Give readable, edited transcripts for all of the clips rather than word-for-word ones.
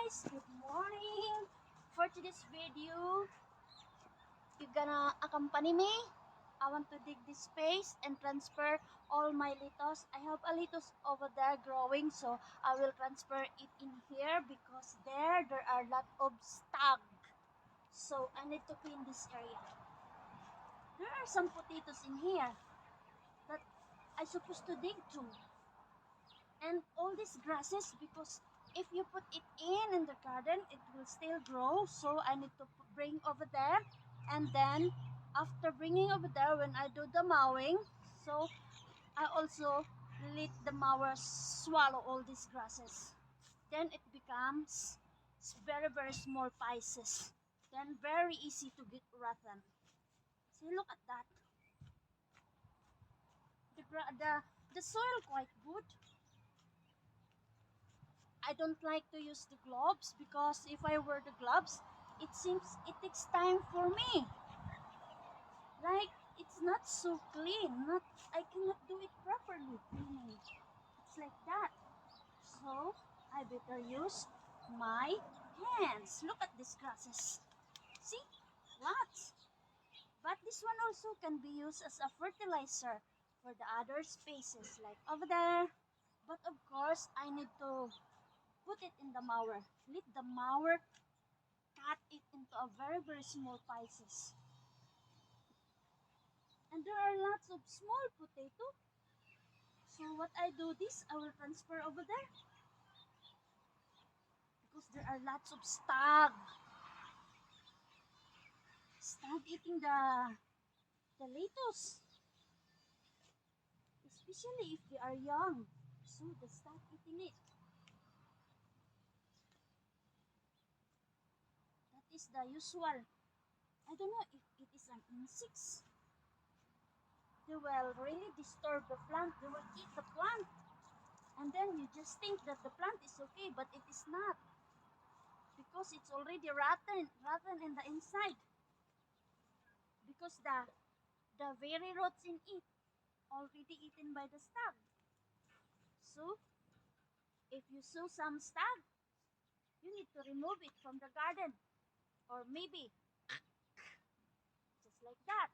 guys, good morning. For today's video, you're gonna accompany me. I want to dig this space and transfer all my lettuce. I have a lettuce over there growing, so I will transfer it in here because there are a lot of stag. So I need to clean this area. There are some potatoes in here that I supposed to dig to. And all these grasses, because if you put it in the garden it will still grow, so I need to bring over there, and then after bringing over there, when I do the mowing, so I also let the mower swallow all these grasses, then it becomes very small pieces, then very easy to get rotten. See, look at that. The soil quite good. I don't like to use the gloves because if I wear the gloves, it seems it takes time for me. Like, it's not so clean. I cannot do it properly cleaning. It's like that. So I better use my hands. Look at these grasses. See? Lots. But this one also can be used as a fertilizer for the other spaces like over there. But of course, I need to put it in the mower. Let the mower cut it into a very small pieces. And there are lots of small potato. So what I do this, I will transfer over there. Because there are lots of stag. Stag eating the lettuce. Especially if they are young. So the stag eating it. That is the usual. I don't know if it is an insect. They will really disturb the plant. They will eat the plant. And then you just think that the plant is okay, but it is not. Because it's already rotten in the inside. Because the very roots in it already eaten by the stag. So if you saw some stag, you need to remove it from the garden. Or maybe just like that.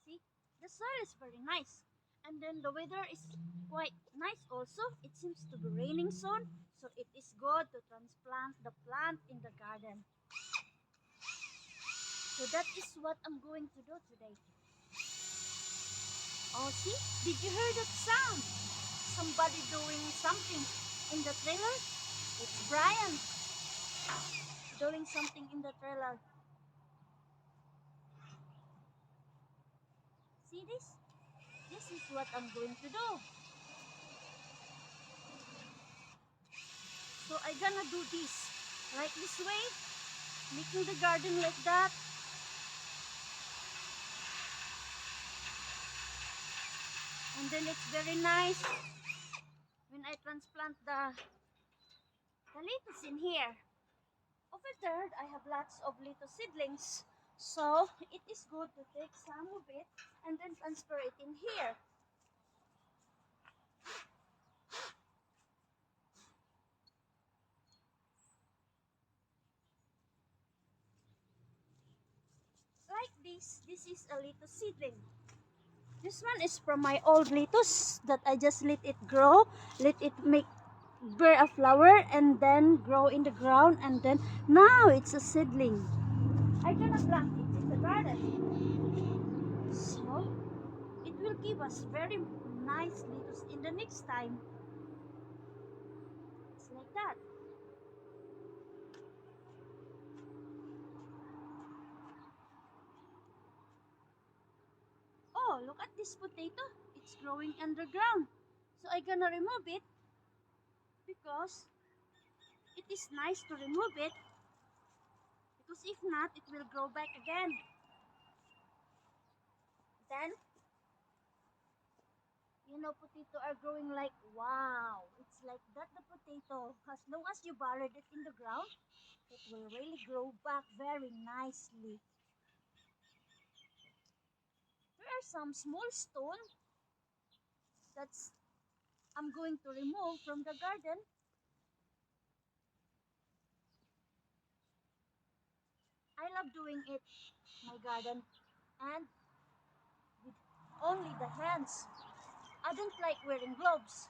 See, the soil is very nice. And then the weather is quite nice also. It seems to be raining soon. So it is good to transplant the plant in the garden. So that is what I'm going to do today. Oh, see? Did you hear that sound? Somebody doing something in the trailer? It's Brian doing something in the trailer. See this? This is what I'm going to do. So I'm gonna do this. Right this way. Making the garden like that. And then it's very nice when I transplant the lettuce in here. Over there, I have lots of lettuce seedlings. So it is good to take some of it and then transfer it in here. Like this is a lettuce seedling. This one is from my old lettuce that I just let it grow, let it bear a flower and then grow in the ground, and then now it's a seedling. I'm gonna plant it in the garden. So it will give us very nice lettuce in the next time. It's like that. Oh, look at this potato. It's growing underground. So I'm gonna remove it because it is nice to remove it. Because if not, it will grow back again. Then, potato are growing like, wow. It's like that, the potato. As long as you buried it in the ground, it will really grow back very nicely. There are some small stones that's I'm going to remove from the garden love doing it in my garden and with only the hands. I don't like wearing gloves.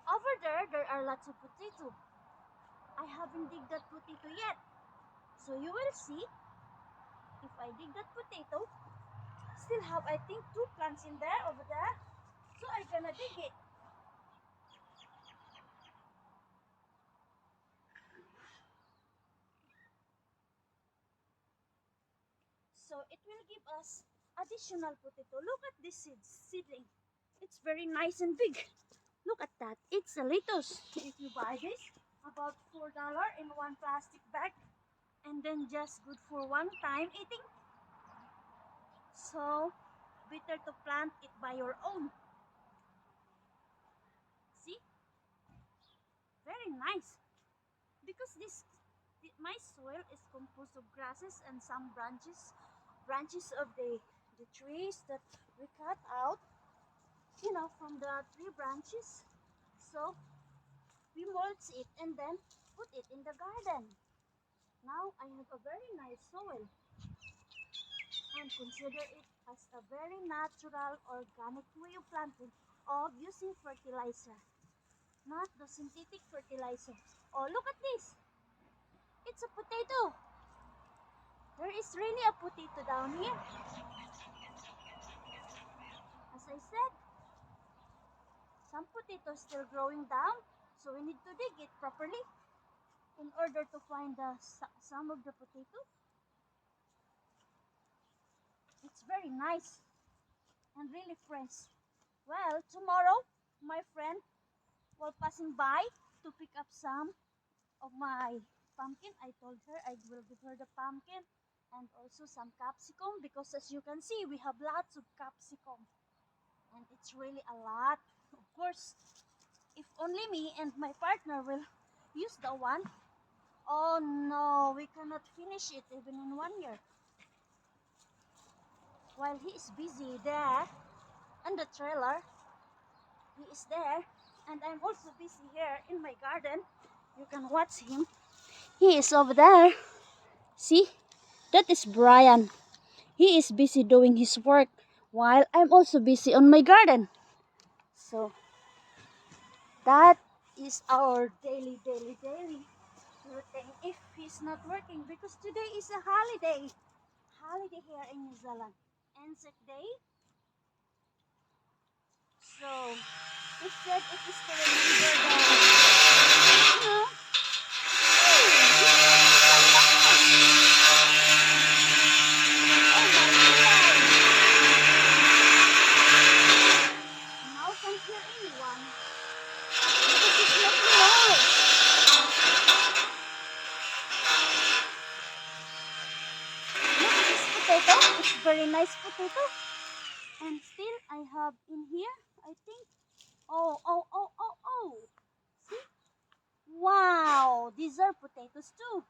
Over there are lots of potato. I haven't dig that potato yet. So you will see if I dig that potato. Still have I think 2 plants in there over there. So I'm gonna dig it. So it will give us additional potato. Look at this seedling. It's very nice and big. Look at that. It's a lettuce. If you buy this, about $4 in one plastic bag, and then just good for one time eating. So better to plant it by your own. See, very nice because my soil is composed of grasses and some branches of the trees that we cut out, from the tree branches. So we mulch it and then put it in the garden. Now I have a very nice soil and consider it as a very natural organic way of planting of using fertilizer, not the synthetic fertilizer. Oh, look at this. It's a potato. There is really a potato down here. As I said, some potatoes still growing down, so we need to dig it properly in order to find some of the potato. It's very nice and really fresh. Well, tomorrow my friend will passing by to pick up some of my pumpkin. I told her I will give her the pumpkin and also some capsicum because as you can see we have lots of capsicum and it's really a lot. Of course, if only me and my partner will use the one, oh no, we cannot finish it even in 1 year. While he is busy there in the trailer, he is there and I'm also busy here in my garden. You can watch him. He is over there. See, that is Brian. He is busy doing his work while I'm also busy on my garden. So that is our daily routine if he's not working because today is a holiday here in New Zealand, Anzac Day. So instead it is to remember the, now can't hear anyone because it's making noise. Look at this potato. It's very nice potato. And still I have in here, I think, oh. See? Wow, these are potatoes too.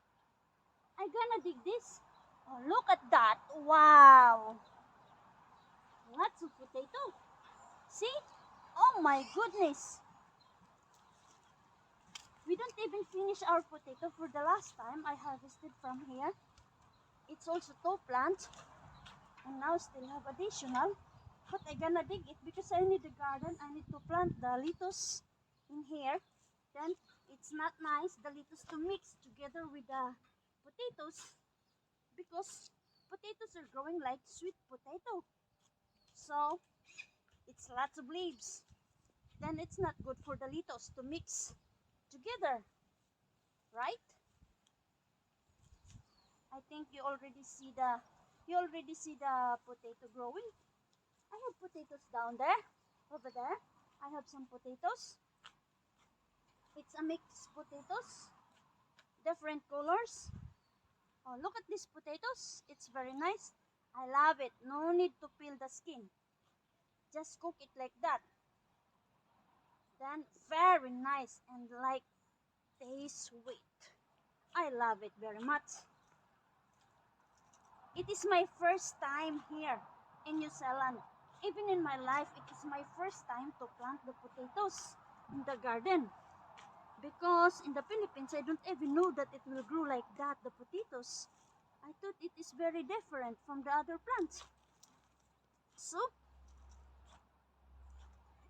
I'm gonna dig this. Oh, look at that. Wow. Lots of potato. See? Oh my goodness. We don't even finish our potato for the last time I harvested from here. It's also 2 plants. And now still have additional. But I'm gonna dig it because I need the garden. I need to plant the lettuce in here. Then it's not nice the lettuce to mix together with the potatoes because potatoes are growing like sweet potato. So it's lots of leaves. Then it's not good for the lettuce to mix together, right? I think you already see the potato growing. I have potatoes down there, over there. I have some potatoes. It's a mixed potatoes, different colors. Oh, look at these potatoes. It's very nice. I love it. No need to peel the skin. Just cook it like that. Then very nice and like taste sweet. I love it very much. It is my first time here in New Zealand. Even in my life, it is my first time to plant the potatoes in the garden. Because in the Philippines, I don't even know that it will grow like that, the potatoes. I thought it is very different from the other plants. So,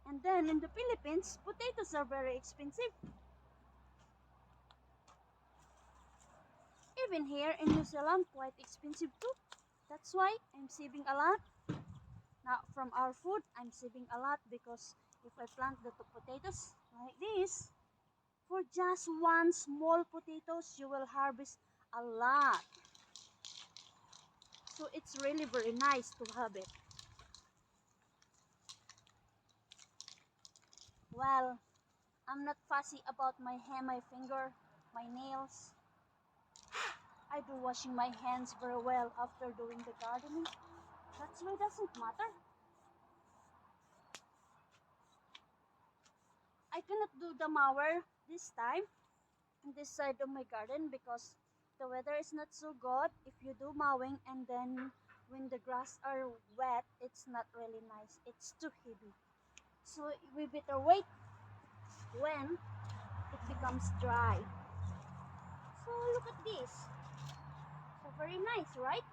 and then in the Philippines, potatoes are very expensive. Even here in New Zealand, quite expensive too. That's why I'm saving a lot. Now from our food, I'm saving a lot because if I plant the potatoes like this, for just one small potatoes, you will harvest a lot. So it's really very nice to have it. Well, I'm not fussy about my hair, my finger, my nails. I do washing my hands very well after doing the gardening. That's why it doesn't matter. I cannot do the mower this time on this side of my garden because the weather is not so good. If you do mowing and then when the grass are wet, it's not really nice. It's too heavy. So we better wait when it becomes dry. So look at this. So very nice, right?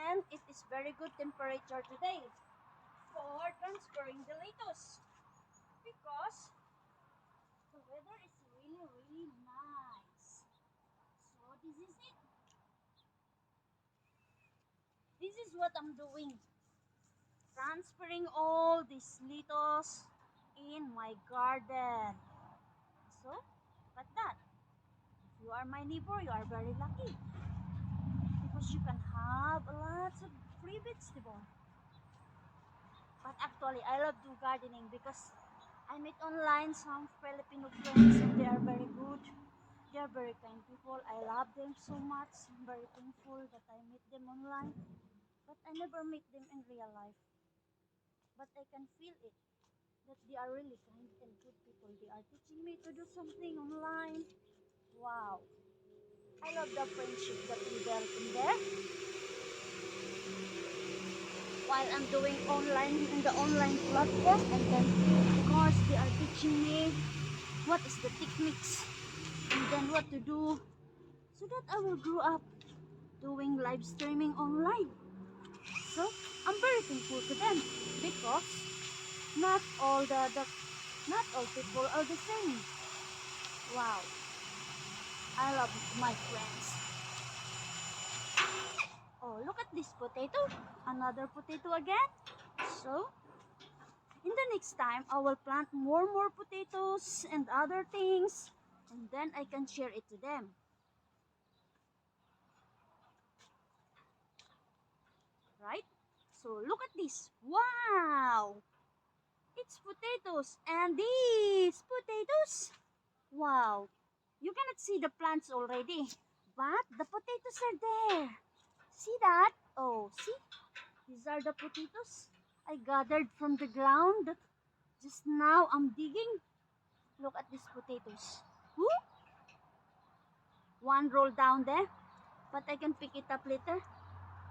And it is very good temperature today for transferring the lettuce because the weather is really nice. So this is it. This is what I'm doing. Transferring all these lettuce in my garden. So, like that. If you are my neighbor, you are very lucky because you can have lots of free vegetable. But actually, I love do gardening because I meet online some Filipino friends and they are very good. They are very kind people. I love them so much. I'm very thankful that I meet them online. But I never meet them in real life. But I can feel it that they are really kind and good people. They are teaching me to do something online. Wow. I love the friendship that we built in there. While I'm doing online in the online platform and then of course they are teaching me what is the techniques and then what to do so that I will grow up doing live streaming online. So I'm very thankful to them because not all not all people are the same. Wow, I love my friends. Oh, look at this potato. Another potato again. So in the next time, I will plant more potatoes and other things, and then I can share it to them. Right? So look at this. Wow! It's potatoes and these potatoes. Wow! You cannot see the plants already, but the potatoes are there. See that? Oh, see? These are the potatoes I gathered from the ground. Just now I'm digging. Look at these potatoes. Woo! One roll down there, but I can pick it up later.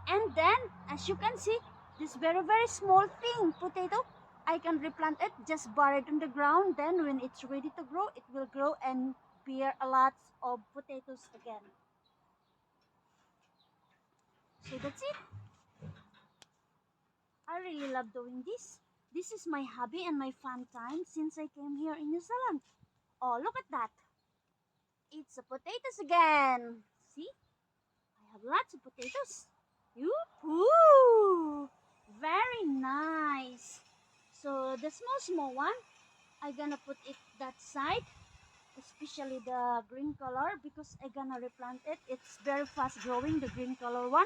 And then, as you can see, this very small thing, potato, I can replant it, just bury it in the ground. Then when it's ready to grow, it will grow and bear a lot of potatoes again. So that's it. I really love doing this. This is my hobby and my fun time since I came here in New Zealand. Oh, look at that. It's a potatoes again. See? I have lots of potatoes. Yoo-hoo! Very nice. So the small one, I'm gonna put it that side, especially the green color because I'm gonna replant it. It's very fast growing, the green color one.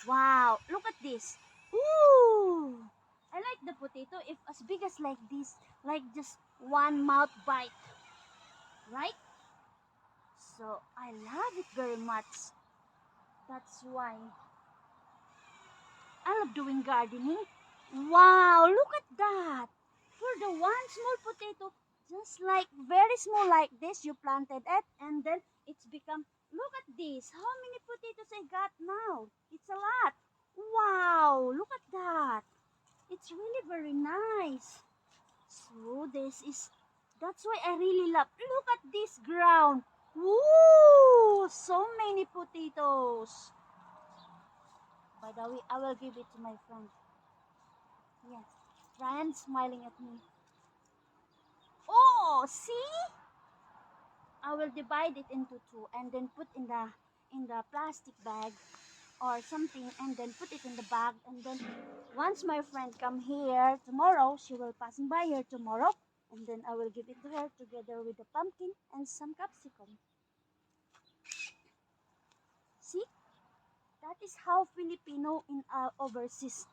Wow, look at this. Ooh! I like the potato if as big as like this, like just one mouth bite, right? So I love it very much. That's why I love doing gardening. Wow, look at that. For the one small potato, just like very small like this, you planted it and then it's become, look at this. How many potatoes I got now? It's a lot. Wow, look at that. It's really very nice. So that's why I really love. Look at this ground. Woo! So many potatoes. By the way, I will give it to my friend. Yes. Ryan smiling at me. Oh, see? I will divide it into two and then put in the plastic bag or something and then put it in the bag and then once my friend come here tomorrow, she will passing by here tomorrow and then I will give it to her together with the pumpkin and some capsicum. See? That is how Filipino in overseas.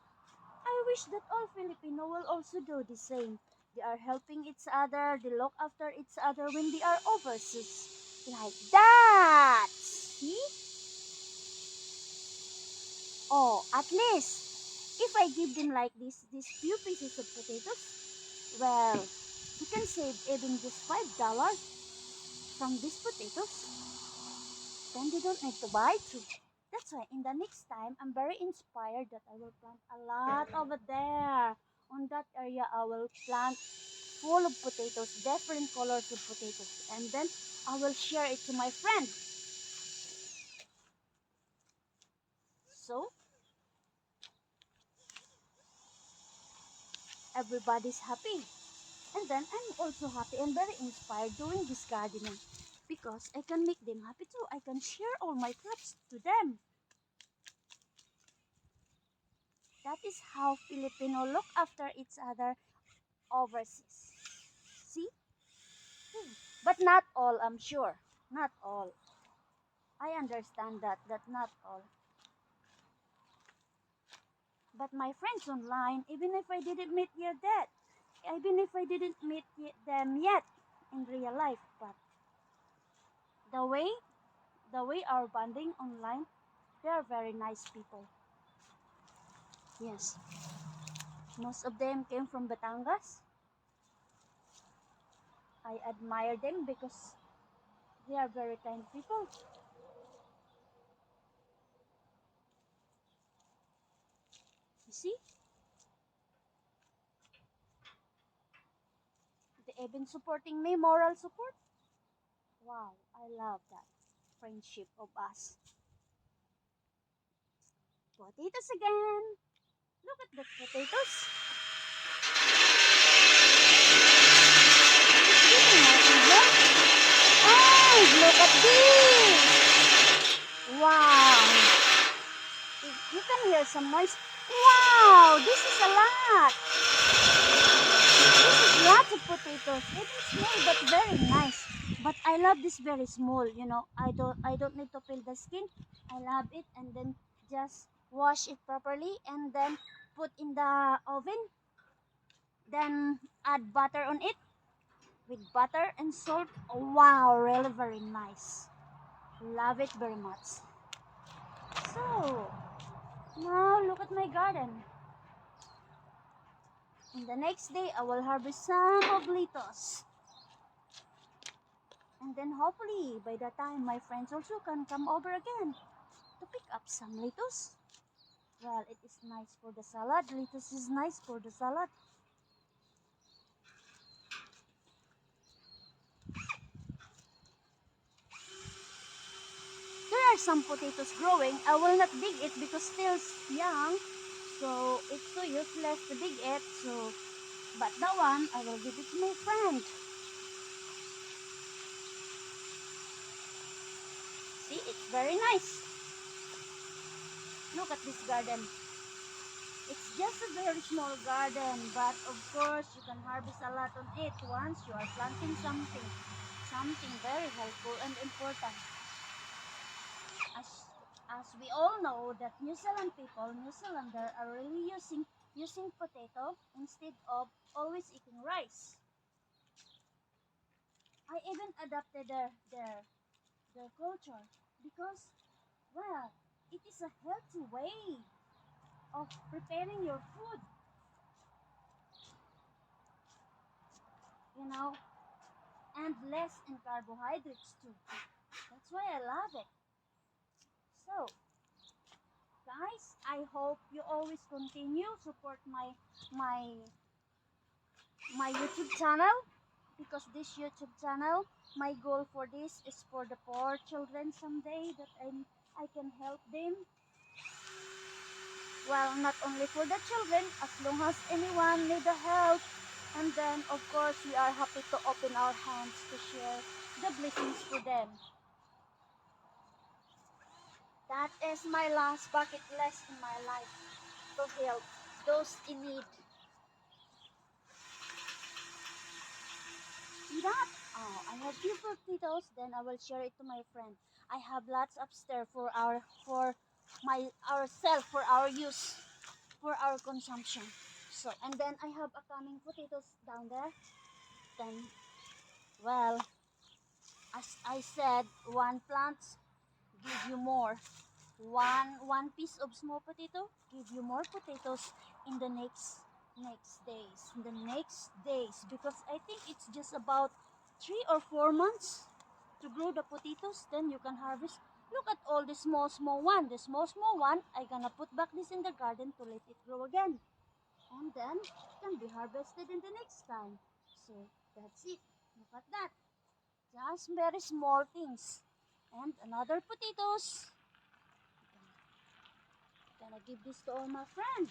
I wish that all Filipino will also do the same. They are helping each other, they look after each other when they are overseas. Like that. See? Oh, at least if I give them like this, these few pieces of potatoes, well, you can save even just $5 from these potatoes. Then they don't need to buy two. That's why in the next time, I'm very inspired that I will plant a lot over there. On that area, I will plant full of potatoes, different colors of potatoes. And then I will share it to my friend. So, everybody's happy. And then I'm also happy and very inspired doing this gardening. Because I can make them happy too. I can share all my crops to them. That is how Filipino look after each other overseas. See? But not all, I'm sure. Not all. I understand that not all. But my friends online, even if I didn't meet even if I didn't meet them yet in real life, but the way, the way our bonding online, they are very nice people. Yes, most of them came from Batangas. I admire them because they are very kind people. You see, they even supporting me, moral support. Wow, I love that friendship of us. Potatoes again. Look at the potatoes. It's getting more even. Oh, look at this. Wow. You can hear some noise. Wow, this is a lot. This is lots of potatoes. Even small but very nice. But I love this very small, you know. I don't need to peel the skin. I love it and then just wash it properly and then put in the oven. Then add butter on it with butter and salt. Oh, wow, really very nice. Love it very much. So, now look at my garden. And the next day, I will harvest some of lettuce. And then hopefully, by the time my friends also can come over again to pick up some lettuce. Well, it is nice for the salad. Lettuce is nice for the salad. There are some potatoes growing. I will not dig it because still young. So it's so useless to dig it. So, but that one, I will give it to my friend. See, it's very nice. Look at this garden. It's just a very small garden, but of course you can harvest a lot on it once you are planting something. Something very helpful and important. As, as we all know that New Zealand people, New Zealander are really using potato instead of always eating rice. I even adopted their culture because, well, it is a healthy way of preparing your food, you know, and less in carbohydrates too. That's why I love it. So, guys, I hope you always continue support my my YouTube channel because this YouTube channel, my goal for this is for the poor children someday that I can help them. Well, not only for the children, as long as anyone need the help. And then, of course, we are happy to open our hands to share the blessings to them. That is my last bucket list in my life, to help those in need. See that? Oh, I have few potatoes, then I will share it to my friend. I have lots upstairs for ourselves, for our use, for our consumption. So, and then I have a coming potatoes down there. Then, well, as I said, one plant give you more. One piece of small potato give you more potatoes in the next days. In the next days, because I think it's just about 3 or 4 months to grow the potatoes. Then you can harvest. Look at all the small one. The small one, I gonna put back this in the garden to let it grow again, and then it can be harvested in the next time. So that's it. Look at that. Just very small things. And another potatoes. Gonna give this to all my friends.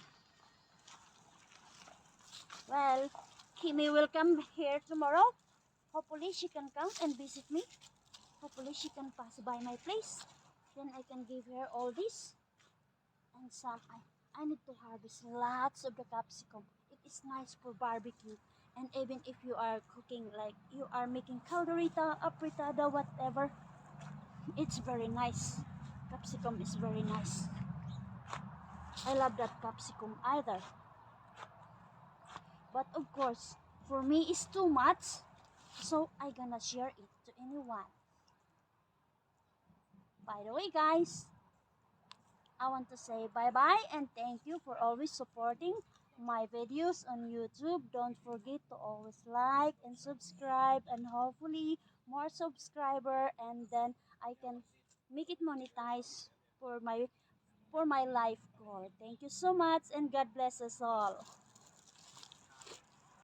Well, Kimi will come here tomorrow. Hopefully she can come and visit me. Hopefully she can pass by my place. Then I can give her all this. And some, I need to harvest lots of the capsicum. It is nice for barbecue. And even if you are cooking, like you are making calderita, apritada, whatever, it's very nice. Capsicum is very nice. I love that capsicum either. But of course, for me it's too much, so I gonna share it to anyone. By the way, guys, I want to say bye-bye and thank you for always supporting my videos on YouTube. Don't forget to always like and subscribe, and hopefully more subscriber, and then I can make it monetize for my life goal. Thank you so much and God bless us all.